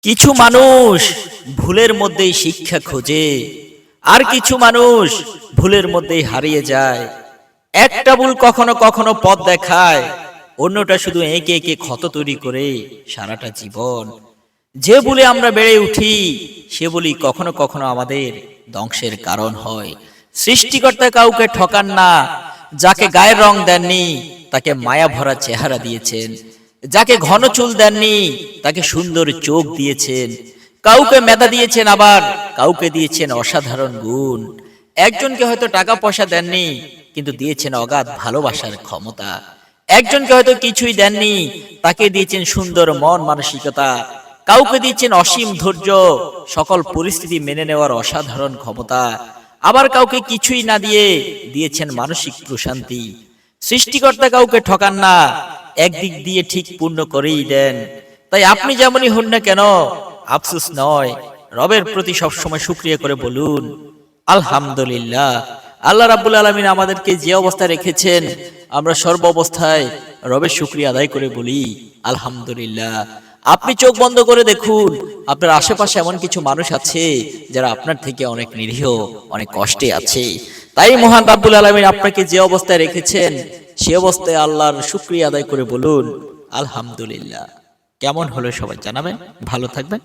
কিছু মানুষ ভুলের মধ্যেই শিক্ষা খোঁজে, আর কিছু মানুষ ভুলের মধ্যেই হারিয়ে যায়। একটা ভুল কখনো কখনো পথ দেখায়, অন্যটা শুধু এঁকে এঁকে ক্ষত তৈরি করে সারাটা জীবন। যে ভুলে আমরা বেড়ে উঠি, সে বলি কখনো কখনো আমাদের ধ্বংসের কারণ হয়। সৃষ্টিকর্তা কাউকে ঠকান না। যাকে গায়ের রং দেননি, তাকে মায়া ভরা চেহারা দিয়েছেন। যাকে ঘন চুল দেননি, তাকে সুন্দর চোখ দিয়েছেন। কাউকে মেধা দিয়েছেন, আবার কাউকে দিয়েছেন অসাধারণ গুণ। একজনকে হয়তো টাকা পয়সা দেননি, কিন্তু দিয়েছেন অগাধ ভালোবাসার ক্ষমতা। একজনকে হয়তো কিছুই দেননি, তাকে দিয়েছেন সুন্দর মন মানসিকতা। কাউকে দিয়েছেন অসীম ধৈর্য, সকল পরিস্থিতি মেনে নেওয়ার অসাধারণ ক্ষমতা। আবার কাউকে কিছুই না দিয়ে দিয়েছেন মানসিক প্রশান্তি। সৃষ্টিকর্তা কাউকে ঠকান না, একদিক দিয়ে ঠিক পূর্ণ করেই দেন। তাই আপনি যেমনই হন না কেন, আফসোস নয়, রবের প্রতি সবসময় শুকরিয়া করে বলুন আলহামদুলিল্লাহ। আল্লাহ রাব্বুল আলামিন আমাদেরকে যে অবস্থায় রেখেছেন, আমরা সর্ব অবস্থায় রবের শুকরিয়া আদায় করে বলি আলহামদুলিল্লাহ। আপনি চোখ বন্ধ করে দেখুন, আপনার আশেপাশে এমন কিছু মানুষ আছে যারা আপনার থেকে অনেক নিরীহ, অনেক কষ্টে আছে। তাই মহান রাব্বুল আলামিন আপনাকে যে অবস্থায় রেখেছেন, সে অবস্থায় আল্লাহর শুকরিয়া আদায় করে বলুন আলহামদুলিল্লাহ। কেমন হলো সবাই জানাবেন। ভালো থাকবেন।